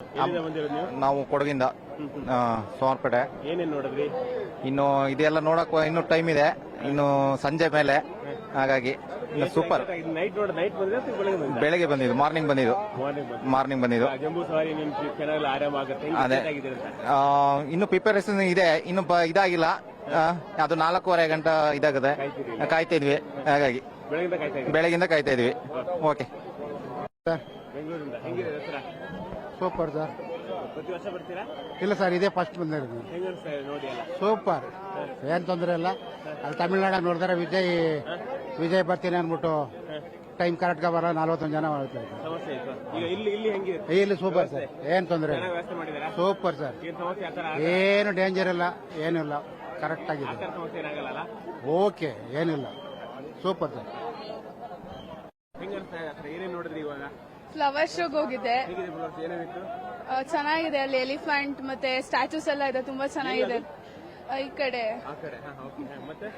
ಎಲ್ಲಿಂದ ಬಂದಿರೋದು ನೀವು? ನಾವು ಕೊಡಗಿಂದ ಸೋಮವಾರಪೇಟೆ. ಏನೇನ್ ನೋಡಿದ್ರಿ? ಇನ್ನು ಇದೆಲ್ಲ ನೋಡಕ್ ಇನ್ನು ಟೈಮ್ ಇದೆ, ಇನ್ನು ಸಂಜೆ ಮೇಲೆ, ಹಾಗಾಗಿ ಇನ್ನು ಸೂಪರ್. ನೈಟ್ ಬಂದಿದೆ ಅಥವಾ ಬೆಳಗ್ಗೆ ಬಂದಿದೆ? ಬೆಳಗ್ಗೆ ಬಂದಿದ್ದು, ಮಾರ್ನಿಂಗ್ ಬಂದಿದ್ದು. ಮಾರ್ನಿಂಗ್ ಬಂದಿದ್ದು. ಜಂಬೂ ಸವಾರಿ ನಿಮ್ ಚೆನ್ನಾಗಿ ಆರಾಮ ಆಗುತ್ತೆ. ಅದೇ. ಇನ್ನು ಪ್ರಿಪರೇಷನ್ ಇದೆ, ಇನ್ನು ಇದಾಗಿಲ್ಲ. ಅದು 4:15 ಗಂಟೆ ಇದಾಗುತ್ತೆ, ಕಾಯ್ತಾ ಇದ್ವಿ. ಹಾಗಾಗಿ ಬೆಳಗಿಂದ ಕಾಯ್ತಾ ಇದ್ವಿ. ಓಕೆ ಸರ್, ಬೆಂಗಳೂರಿಂದ ಹೆಂಗಿದೆ ದಸರಾ? Super sir. ಪ್ರತಿ ವರ್ಷ ಬರ್ತೀರಾ? ಇಲ್ಲ ಸರ್, ಇದೇ ಫಸ್ಟ್ ಬಂದಿರೋದು. ಹೆಂಗನ್ಸ್ತಾ ಇದೆ ನೋಡಿ ಎಲ್ಲ? ಸೂಪರ್, ಏನ್ ತೊಂದರೆ ಇಲ್ಲ. ಅಲ್ಲಿ ತಮಿಳ್ನಾಡಲ್ಲಿ ನೋಡಿದ್ರೆ ವಿಜಯ್ ಬರ್ತೀನಿ ಅಂದ್ಬಿಟ್ಟು ಟೈಮ್ ಕರೆಕ್ಟ್ಗೆ ಬರೋ 41 ಜನ ಸಮಸ್ಯೆ ಆಯ್ತು. ಈಗ ಇಲ್ಲಿ ಹೆಂಗಿದೆ? ಇಲ್ಲಿ ಸೂಪರ್ ಸರ್, ಏನ್ ತೊಂದರೆ ಇಲ್ಲ. ವ್ಯವಸ್ಥೆ ಮಾಡಿದಾರಾ? ಸೂಪರ್ ಸರ್, ಏನ್ ಸಮಸ್ಯೆ ಆತರ? ಏನು ಡೇಂಜರ್ ಇಲ್ಲ, ಏನಿಲ್ಲ, ಕರೆಕ್ಟ್ ಆಗಿದೆ. ಸಮಸ್ಯೆ ಏನಾಗಲ್ಲ? ಓಕೆ, ಏನಿಲ್ಲ, ಸೂಪರ್ ಸರ್. ಹೆಂಗನ್ಸ್ತಾ ಇದೆ? ಏನೇನ್ ನೋಡಿದ್ರಿ ಇವಾಗ? ಫ್ಲವರ್ ಶೋಗೆ ಹೋಗಿದ್ದೆ, ಹೇಗಿದೆ ಫ್ಲವರ್ಸ್? ಏನೇನಿತ್ತು? ಚೆನ್ನಾಗಿದೆ. ಅಲ್ಲಿ ಎಲಿಫೆಂಟ್ ಮತ್ತೆ ಸ್ಟ್ಯಾಚೂಸ್ ಎಲ್ಲ ಇದೆ, ತುಂಬಾ ಚೆನ್ನಾಗಿದೆ. ಈ ಕಡೆ ಆ ಕಡೆ. ಓಕೆ. ಮತ್ತೆ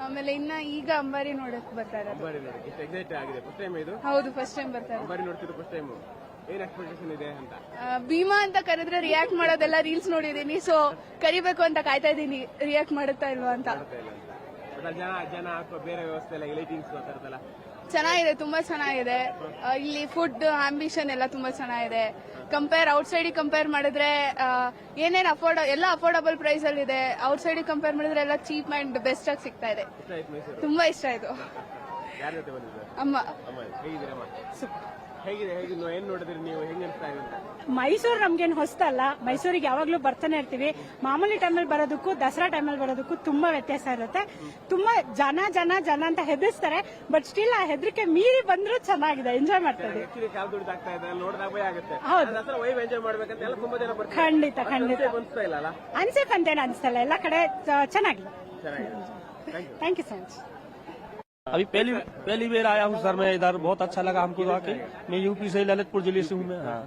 ಆಮೇಲೆ ಈಗ ಅಂಬಾರಿ ನೋಡಕ್ ಬರ್ತಾರೆ. ಅಂಬಾರಿ ನೋಡಿ ಎಷ್ಟು ಎಕ್ಸೈಟ್ ಆಗಿದೆ. ಫಸ್ಟ್ ಟೈಮ್ ಇದು? ಹೌದು, ಫಸ್ಟ್ ಟೈಮ್ ಬರ್ತಾರೆ. ಅಂಬಾರಿ ನೋಡ್ತಿದ್ದು ಫಸ್ಟ್ ಟೈಮ್. ಏನ್ ಎಕ್ಸ್ಪೆಕ್ಟೇಷನ್ ಇದೆ ಅಂತ? ಭೀಮಾ ಅಂತ ಕರೆದ್ರೆ ರಿಯಾಕ್ಟ್ ಮಾಡೋದೆಲ್ಲ ರೀಲ್ಸ್ ನೋಡಿದೀನಿ, ಸೊ ಕರಿಬೇಕು ಅಂತ ಕಾಯ್ತಾ ಇದೀನಿ, ರಿಯಾಕ್ಟ್ ಮಾಡುತ್ತಾ ಇಲ್ವಾ ಅಂತ. ಜನ ಅಥವಾ ಬೇರೆ ವ್ಯವಸ್ಥೆ ಎಲ್ಲ, ಲೈಟಿಂಗ್ಸ್ ಆ ಥರದ್ದೆಲ್ಲ ಚೆನ್ನಾಗಿದೆ, ತುಂಬಾ ಚೆನ್ನಾಗಿದೆ. ಇಲ್ಲಿ ಫುಡ್ ಆಂಬಿಷನ್ ಎಲ್ಲ ತುಂಬಾ ಚೆನ್ನಾಗಿದೆ. ಔಟ್ಸೈಡ್ ಕಂಪೇರ್ ಮಾಡಿದ್ರೆ ಏನೇನ್ ಎಲ್ಲ ಅಫೋರ್ಡಬಲ್ ಪ್ರೈಸ್ ಅಲ್ಲಿ ಇದೆ. ಔಟ್ಸೈಡ್ ಕಂಪೇರ್ ಮಾಡಿದ್ರೆ ಎಲ್ಲ ಚೀಪ್ ಅಂಡ್ ಬೆಸ್ಟ್ ಆಗಿ ಸಿಗ್ತಾ ಇದೆ. ತುಂಬಾ ಇಷ್ಟ ಆಯ್ತು. ಯಾರ ಜೊತೆ ಬಂದಿದ್ದಾರೆ? ಅಮ್ಮ. ಹೇಗಿದ್ದೀರಮ್ಮ? ಹೇಗಿದೆ? ಏನ್ ನೋಡಿದ್ರಿ ನೀವು? ಹೆಂಗ್ ಅನ್ಸ್ತಾ ಇದೆ ಅಂತ? ಮೈಸೂರು ನಮ್ಗೇನು ಹೊಸ್ತಲ್ಲ, ಮೈಸೂರಿಗೆ ಯಾವಾಗ್ಲೂ ಬರ್ತಾನೆ ಇರ್ತೀವಿ. ಮಾಮೂಲಿ ಟೈಮಲ್ಲಿ ಬರೋದಕ್ಕೂ ದಸರಾ ಟೈಮಲ್ಲಿ ಬರೋದಕ್ಕೂ ತುಂಬಾ ವ್ಯತ್ಯಾಸ ಇರುತ್ತೆ. ತುಂಬಾ ಜನ ಅಂತ ಹೆದರ್ಸ್ತಾರೆ, ಬಟ್ ಸ್ಟಿಲ್ ಆ ಹೆದರಿಕೆ ಮೀರಿ ಬಂದ್ರು ಚೆನ್ನಾಗಿದೆ, ಎಂಜಾಯ್ ಮಾಡ್ತಾರೆ. ಆಕ್ಚುಲಿ ಕಾಲ್ ದುಡ್ದಾಗ್ತಾ ಇದೆ, ನೋಡಿದಾಗ ಭಯ ಆಗುತ್ತೆ. ಹೌದು. ದಸರಾ ವೈಬ್ ಎಂಜಾಯ್ ಮಾಡ್ಬೇಕಂತ ಎಲ್ಲ ತುಂಬಾ ಜನ ಬರ್ತಾರೆ. ಖಂಡಿತ ಅನ್ಸ್ತಾ ಇಲ್ಲ ಅಲ್ಲ? ಅನ್ಸೇಫ್ ಅಂತೇನು ಅನ್ಸ್ತಲ್ಲ, ಎಲ್ಲ ಕಡೆ ಚೆನ್ನಾಗಿದೆ. ಚೆನ್ನಾಗಿದೆ. Thank you so much. अभी पहली बार आया हूँ सर मैं इधर, बहुत अच्छा लगा हमको आके। मैं यूपी से ललितपुर जिले से हूँ मैं। हाँ,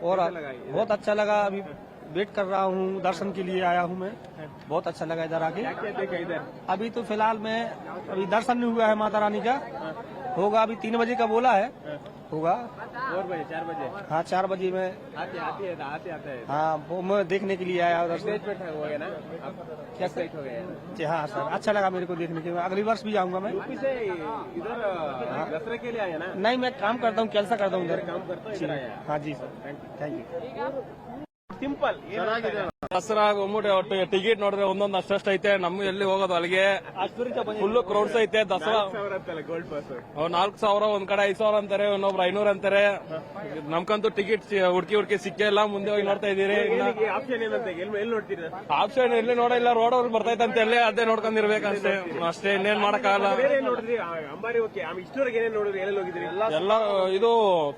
और बहुत अच्छा लगा। अभी वेट कर रहा हूँ, दर्शन के लिए आया हूँ मैं। बहुत अच्छा लगा इधर आके। इधर अभी तो फिलहाल में अभी दर्शन नहीं हुआ है माता रानी का, होगा अभी 3 बजे का बोला है, होगा 4 बजे। हाँ 4 बजे में आते है। हाँ वो मैं देखने के लिए आया उधर से। हो गया ना? क्या सेट हो गया? जी हाँ सर, अच्छा लगा मेरे को देखने के लिए। अगली वर्ष भी जाऊंगा मैं। यूपी से इधर दसरे के लिए आया ना? नहीं, मैं काम करता हूँ, कैसा करता हूँ इधर काम करता हूँ, इधर आया। हाँ जी sir, thank you. Simple. Dasara ಒಟ್ಟು ಟಿಕೆಟ್ ನೋಡಿದ್ರೆ ಒಂದೊಂದು ಅಷ್ಟಷ್ಟು ಐತೆ. ನಮ್ಗೆ ಎಲ್ಲಿ ಹೋಗೋದು ಅಲ್ಲಿಗೆ ಫುಲ್ ಕ್ರೌಡ್ಸ್ ಐತೆ. ದಸರಾ ಗೋಲ್ಡ್ ಪಾಸ್ 4,000, ಒಂದ್ ಕಡೆ 5,000 ಅಂತಾರೆ, ಇನ್ನೊಬ್ರು 500 ಅಂತಾರೆ. ನಮ್ಗಂತೂ ಟಿಕೆಟ್ ಹುಡುಕಿ ಸಿಕ್ಕೇ ಇಲ್ಲ. ಮುಂದೆ ಹೋಗಿ ನೋಡ್ತಾ ಇದೀರಿ. ಆಪ್ಷನ್ ಏನಂತ ಎಲ್ಲಿ ನೋಡ್ತೀರಾ? ಆಪ್ಷನ್ ಎಲ್ಲಿ ನೋಡಿಲ್ಲ, ರೋಡ್ ಅವ್ರಿಗೆ ಬರ್ತೈತೆ ಎಲ್ಲೇ ಅದೇ ನೋಡ್ಕೊಂಡಿರ್ಬೇಕಷ್ಟೇ. ಅಷ್ಟೇ, ಇನ್ನೇನ್ ಮಾಡಕ್ಕಾಗಲ್ಲ. ಏನ್ ನೋಡಿದ್ರಿ? ಅಂಬಾರಿ ಓಕೆ. ಇಷ್ಟವರೆಗೆ ಏನೇನ್ ನೋಡಿದ್ರಿ? ಎಲ್ಲೆಲ್ಲಿ ಹೋಗಿದ್ರಿ? ಎಲ್ಲ ಇದು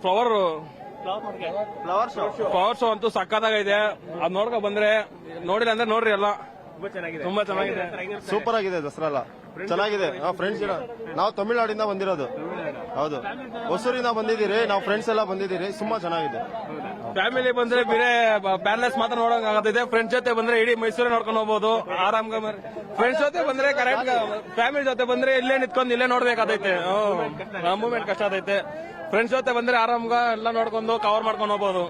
ಫ್ಲವರ್ ಶೋ ಅಂತೂ ಸಕ್ಕತ್ತಾಗಿದೆ. ಅದ್ ನೋಡ್ಕೊ ಬಂದ್ರೆ, ನೋಡಿಲ್ಲ ಅಂದ್ರೆ ನೋಡ್ರಿ ಎಲ್ಲ. ತುಂಬಾ ಚೆನ್ನಾಗಿದೆ. ಸೂಪರ್ ಆಗಿದೆ ದಸರಾ ಎಲ್ಲ ಚೆನ್ನಾಗಿದೆ. ಫ್ರೆಂಡ್ಸ್ ನಾವು ತಮಿಳ್ನಾಡಿಂದ ಬಂದಿರೋದು. ಹೌದು, ಹೊಸೂರಿಂದ ಬಂದಿದ್ದೀರಿ, ನಾವು ಫ್ರೆಂಡ್ಸ್ ಎಲ್ಲ ಬಂದಿದ್ದೀರಿ. ತುಂಬಾ ಚೆನ್ನಾಗಿದೆ. ಫ್ಯಾಮಿಲಿ ಬಂದ್ರೆ ಬೇರೆ ಪ್ಯಾಲೇಸ್ ಮಾತ್ರ ನೋಡಕ್ ಆಗತ್ತಿದೆ. ಫ್ರೆಂಡ್ಸ್ ಜೊತೆ ಬಂದ್ರೆ ಇಡೀ ಮೈಸೂರೇ ನೋಡ್ಕೊಂಡು ಹೋಗ್ಬೋದು ಆರಾಮ್. ಫ್ರೆಂಡ್ಸ್ ಜೊತೆ ಬಂದ್ರೆ ಕರೆಕ್ಟ್, ಫ್ಯಾಮಿಲಿ ಜೊತೆ ಬಂದ್ರೆ ಇಲ್ಲೇ ನಿಂತ್ಕೊಂಡು ಇಲ್ಲೇ ನೋಡ್ಬೇಕಾದೈತೆ. ಮೂವ್ಮೆಂಟ್ ಕಷ್ಟ ಆಗೈತೆ. ಫ್ರೆಂಡ್ಸ್ ಜೊತೆ ಬಂದ್ರೆ ಆರಾಮ್ಗ ಎಲ್ಲ ನೋಡ್ಕೊಂಡು ಕವರ್ ಮಾಡ್ಕೊಂಡು ಹೋಗ್ಬೋದು.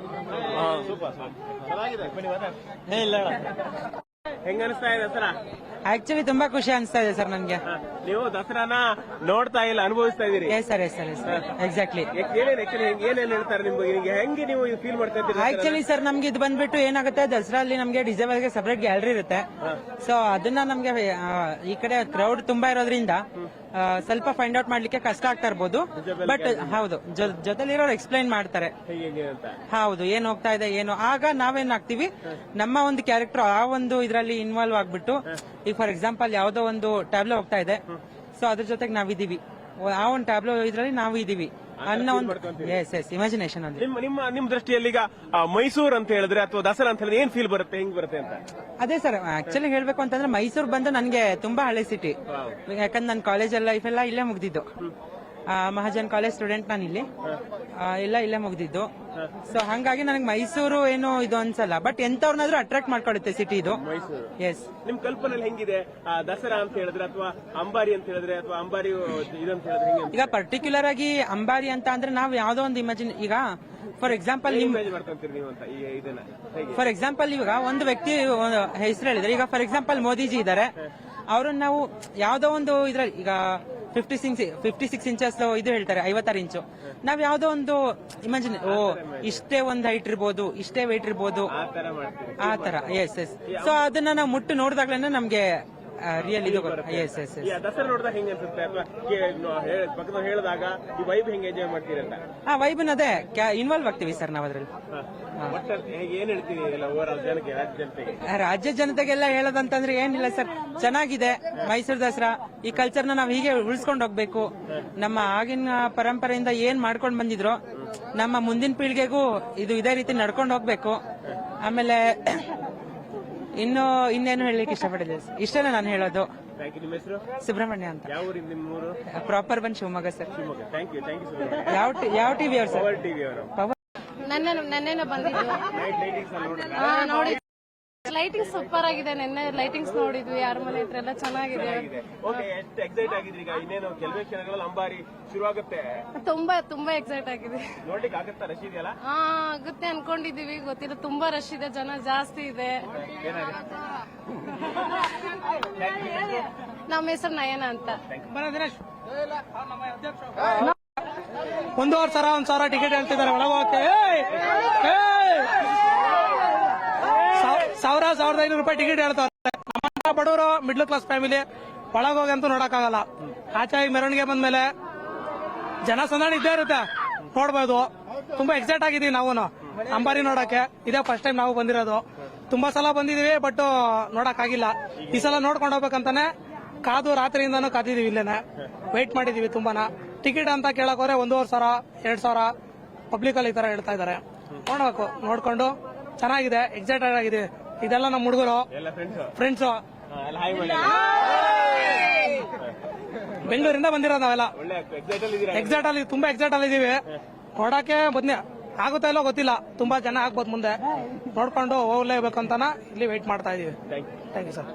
ಹೆಂಗ ಅನಿಸ್ತಾ ಇದೆ ದಸರಾ? ಆಕ್ಚುಲಿ ತುಂಬಾ ಖುಷಿ ಅನಿಸ್ತಾ ಇದೆ ಸರ್ ನನ್ಗೆ. ನೀವು ದಸರಾನ ನೋಡ್ತಾ ಇಲ್ಲ, ಅನುಭವಿಸ್ತಾ ಇದೀರಿ. Yes sir, exactly. ಏನೇನ್ ಹೇಳ್ತಾರೆ ನಿಮ್ಗೆ? ಹೆಂಗೆ ನೀವು ಫೀಲ್ ಮಾಡ್ತಾ ಇದ್ದೀರಿ? ಆಕ್ಚುಲಿ ಸರ್ ನಮ್ಗೆ ಇದು ಬಂದ್ಬಿಟ್ಟು ಏನಾಗುತ್ತೆ, ದಸರಾ ಅಲ್ಲಿ ನಮ್ಗೆ ಡಿಸೇಬಲ್ಗೆ ಸಪರೇಟ್ ಗ್ಯಾಲರಿ ಇರುತ್ತೆ. ಸೊ ಅದನ್ನ ನಮ್ಗೆ ಈ ಕಡೆ ಕ್ರೌಡ್ ತುಂಬಾ ಇರೋದ್ರಿಂದ ಸ್ವಲ್ಪ ಫೈಂಡ್ ಔಟ್ ಮಾಡ್ಲಿಕ್ಕೆ ಕಷ್ಟ ಆಗ್ತಾ ಇರ್ಬೋದು. ಬಟ್ ಹೌದು, ಜೊತೆಲಿರೋರು ಎಕ್ಸ್ಪ್ಲೈನ್ ಮಾಡ್ತಾರೆ. ಹೌದು, ಏನ್ ಹೋಗ್ತಾ ಇದೆ ಏನು. ಆಗ ನಾವೇನ್ ಆಗ್ತೀವಿ, ನಮ್ಮ ಒಂದು ಕ್ಯಾರೆಕ್ಟರ್ ಆ ಒಂದು ಇದ್ರಲ್ಲಿ ಇನ್ವಾಲ್ವ್ ಆಗ್ಬಿಟ್ಟು, ಈಗ ಫಾರ್ ಎಕ್ಸಾಂಪಲ್ ಯಾವ್ದೋ ಒಂದು ಟ್ಯಾಬ್ಲೋ ಹೋಗ್ತಾ ಇದೆ, ಸೊ ಅದ್ರ ಜೊತೆಗೆ ನಾವಿದೀವಿ, ಆ ಒಂದು ಟ್ಯಾಬ್ಲೋ ಇದ್ರಲ್ಲಿ ನಾವು ಇದೀವಿ ಅನ್ನೋ ಒಂದು ಇಮ್ಯಾಜಿನೇಷನ್ ಅಲ್ಲಿ. ನಿಮ್ಮ ದೃಷ್ಟಿಯಲ್ಲಿ ಈಗ ಮೈಸೂರು ಅಂತ ಹೇಳಿದ್ರೆ ಅಥವಾ ದಸರಾ ಅಂತ ಹೇಳಿದ್ರೆ ಏನ್ ಫೀಲ್ ಬರುತ್ತೆ, ಹೆಂಗ್ ಬರುತ್ತೆ ಅಂತ? ಅದೇ ಸರ್, ಆಕ್ಚುಲಿ ಹೇಳ್ಬೇಕು ಅಂತಂದ್ರೆ ಮೈಸೂರು ಬಂದು ನನ್ಗೆ ತುಂಬಾ ಹಳೆ ಸಿಟಿ. ಯಾಕಂದ್ರೆ ನನ್ನ ಕಾಲೇಜ್ ಲೈಫ್ ಎಲ್ಲ ಇಲ್ಲೇ ಮುಗ್ದಿದ್ದು. ಮಹಾಜನ್ ಕಾಲೇಜ್ ಸ್ಟೂಡೆಂಟ್ ನಾನು ಇಲ್ಲಿ ಎಲ್ಲ ಇಲ್ಲೇ ಮುಗ್ದಿದ್ದು. ಸೊ ಹಂಗಾಗಿ ನನಗೆ ಮೈಸೂರು ಏನು ಇದು ಅನ್ಸಲ್ಲ, ಬಟ್ ಎಂತವ್ರನ್ನಾದ್ರೂ ಅಟ್ರಾಕ್ಟ್ ಮಾಡ್ಕೊಳ್ಳುತ್ತೆ ಸಿಟಿ ಇದು. ಎಸ್. ನಿಮ್ ಕಲ್ಪನೆ ಹೆಂಗಿದೆ ದಸರಾ ಅಂತ ಹೇಳಿದ್ರೆ ಅಥವಾ ಅಂಬಾರಿ ಅಂತ ಹೇಳಿದ್ರೆ ಅಥವಾ ಅಂಬಾರಿ ಇದಂತ ಹೇಳಿದ್ರೆ ಹೆಂಗೆ? ಈಗ ಪರ್ಟಿಕ್ಯುಲರ್ ಆಗಿ ಅಂಬಾರಿ ಅಂತ ಅಂದ್ರೆ ನಾವು ಯಾವ್ದೋ ಒಂದು ಇಮ್ಯಾಜಿನ್, ಈಗ ಫಾರ್ ಎಕ್ಸಾಂಪಲ್ ಫಾರ್ ಎಕ್ಸಾಂಪಲ್ ಇವಾಗ ಒಂದು ವ್ಯಕ್ತಿ ಹೆಸರು ಹೇಳಿದ್ರೆ, ಈಗ ಫಾರ್ ಎಕ್ಸಾಂಪಲ್ ಮೋದಿಜಿ ಇದ್ದಾರೆ, ಅವ್ರನ್ನ ನಾವು ಯಾವ್ದೋ ಒಂದು ಇದ್ರಲ್ಲಿ ಈಗ 56 ಇಂಚಸ್ ಇದು ಹೇಳ್ತಾರೆ, 56 ಇಂಚು. ನಾವ್ ಯಾವ್ದೋ ಒಂದು ಇಮ್ಯಾಜಿನ್, ಇಷ್ಟೇ ಒಂದು ಹೈಟ್ ಇರ್ಬೋದು, ಇಷ್ಟೇ weight ಇರ್ಬೋದು, ಆ ತರ. S S. ಸೊ ಅದನ್ನ ನಾವು ಮುಟ್ಟು ನೋಡಿದಾಗ್ಲೇನೆ ನಮ್ಗೆ ರಿಯಲ್ ಇದು. S S S. ದಸರಾ ನೋಡಿದಾಗ ಹೆಂಗೆ ಅನ್ಸುತ್ತೆ ಅಥವಾ ಪಕ್ಕದ ಹೇಳಿದಾಗ ಈ ವೈಬ್ ಹೆಂಗೆ ಎಂಜಾಯ್ ಮಾಡ್ತೀರಂತ? ಆ ವೈಬ್ನ ಅದೇ ಇನ್ವಾಲ್ವ್ ಆಗ್ತೀವಿ ಸರ್ ನಾವು ಅದ್ರಲ್ಲಿ. ಏನ್ ಹೇಳ್ತೀವಿ ಓವರಾಲ್ ಜನಕ್ಕೆ, ರಾಜ್ಯ ಜನತೆಗೆ? ರಾಜ್ಯ ಜನತೆಗೆಲ್ಲ ಹೇಳೋದಂತಂದ್ರೆ ಏನಿಲ್ಲ ಸರ್, ಚೆನ್ನಾಗಿದೆ ಮೈಸೂರು ದಸರಾ. ಈ ಕಲ್ಚರ್ನ ನಾವು ಹೀಗೆ ಉಳಿಸ್ಕೊಂಡು ಹೋಗ್ಬೇಕು. ನಮ್ಮ ಆಗಿನ ಪರಂಪರೆಯಿಂದ ಏನ್ ಮಾಡ್ಕೊಂಡು ಬಂದಿದ್ರು, ನಮ್ಮ ಮುಂದಿನ ಪೀಳಿಗೆಗೂ ಇದು ಇದೇ ರೀತಿ ನಡ್ಕೊಂಡು ಹೋಗ್ಬೇಕು. ಆಮೇಲೆ ಇನ್ನೇನು ಹೇಳಲಿಕ್ಕೆ ಇಷ್ಟಪಟ್ಟಿದ್ದೆ, ಇಷ್ಟನೇ ನಾನು ಹೇಳೋದು. ನಿಮ್ಮ ಹೆಸರು? ಸುಬ್ರಹ್ಮಣ್ಯ ಅಂತ. ಯಾವ ಊರಿಂದ ನಿಮ್ಮೂರು? ಪ್ರಾಪರ್ ಬಂದು ಶಿವಮೊಗ್ಗ ಸರ್. ಥ್ಯಾಂಕ್ ಯು ಯಾವ ಟಿವಿ ಅವ್ರು ಸರ್? ಪವರ್ ಟಿವಿ ಅವರು. ನೆನ್ನೆ ಬಂದಿದ್ದು ನೋಡಿ, ಲೈಟಿಂಗ್ ಸೂಪರ್ ಆಗಿದೆ. ನೆನ್ನೆ ಲೈಟಿಂಗ್ಸ್ ನೋಡಿದ್ವಿ, ಯಾರ ಮನೆ ಹತ್ರ ಎಲ್ಲ ಚೆನ್ನಾಗಿದೆ. ಎಷ್ಟು ಎಕ್ಸೈಟ್ ಆಗಿದ್ರಿ? ಈಗ ಇನ್ನೇನು ಕೆಲವೇ ಕ್ಷಣಗಳಲ್ಲಿ ಅಂಬಾರಿ ಶುರುವಾಗುತ್ತೆ. ತುಂಬಾ ಎಕ್ಸೈಟ್ ಆಗಿದೆ. ನೋಡ್ಲಿಕ್ಕೆ ಆಗುತ್ತಾ? ರಶ್ ಇದೆಯಲ್ಲ? ಆಗುತ್ತೆ ಅನ್ಕೊಂಡಿದೀವಿ, ಗೊತ್ತಿಲ್ಲ. ತುಂಬಾ ರಶ್ ಇದೆ, ಜನ ಜಾಸ್ತಿ ಇದೆ. ನಮ್ಮ ಹೆಸರು ನಯನ ಅಂತ. 1,500 ಟಿಕೆಟ್ ಹೇಳ್ತಿದ್ದಾರೆ ಒಳಗೋಕೆ. 1,500 ರೂಪಾಯಿ ಟಿಕೆಟ್ ಹೇಳ್ತಾರೆ. ನಮ್ಮ ಬಡವರು ಮಿಡ್ಲ್ ಕ್ಲಾಸ್ ಫ್ಯಾಮಿಲಿ ಒಳಗೋಗಿ ಅಂತೂ ನೋಡಕ್ಕಾಗಲ್ಲ. ಆಚಾಗಿ ಮೆರವಣಿಗೆ ಬಂದ್ಮೇಲೆ ಜನಸಂದಣಿ ಇದ್ದೇ ಇರುತ್ತೆ, ನೋಡ್ಬೋದು. ತುಂಬಾ ಎಕ್ಸೈಟ್ ಆಗಿದೀವಿ ನಾವು ಅಂಬಾರಿ ನೋಡಕ್ಕೆ. ಇದೇ ಫಸ್ಟ್ ಟೈಮ್ ನಾವು ಬಂದಿರೋದು. ತುಂಬಾ ಸಲ ಬಂದಿದೀವಿ, ಬಟ್ ನೋಡಕ್ ಆಗಿಲ್ಲ. ಈ ಸಲ ನೋಡ್ಕೊಂಡು ಹೋಗ್ಬೇಕಂತಾನೆ ಕಾದು ರಾತ್ರಿಯಿಂದಾನು ಕಾದಿದೀವಿ, ಇಲ್ಲೇನೆ ವೇಟ್ ಮಾಡಿದೀವಿ ತುಂಬಾನ. ಟಿಕೆಟ್ ಅಂತ ಕೇಳಕ್ ಹೋದ್ರೆ 1,500, 2,000 ಪಬ್ಲಿಕ್ ಅಲ್ಲಿ ಈ ತರ ಹೇಳ್ತಾ ಇದಾರೆ. ನೋಡ್ಬೇಕು, ನೋಡ್ಕೊಂಡು ಚೆನ್ನಾಗಿದೆ, ಎಕ್ಸೈಟೆಡ್ ಆಗಿದೀವಿ. ಇದೆಲ್ಲ ನಮ್ಮ ಹುಡುಗರು ಫ್ರೆಂಡ್ಸು ಬೆಂಗಳೂರಿಂದ ಬಂದಿರೋದು ನಾವೆಲ್ಲ. ತುಂಬಾ ಎಕ್ಸೈಟ್ ಅಲ್ಲಿ ಇದೀವಿ. ನೋಡಕ್ಕೆ ಬನ್ನಿ, ಆಗುತ್ತಾ ಇಲ್ಲೋ ಗೊತ್ತಿಲ್ಲ, ತುಂಬಾ ಜನ ಆಗ್ಬೋದು ಮುಂದೆ. ನೋಡ್ಕೊಂಡು ಹೋಗ್ಲೇಬೇಕಂತಾನ ಇಲ್ಲಿ ವೇಟ್ ಮಾಡ್ತಾ ಇದೀವಿ. Thank you sir.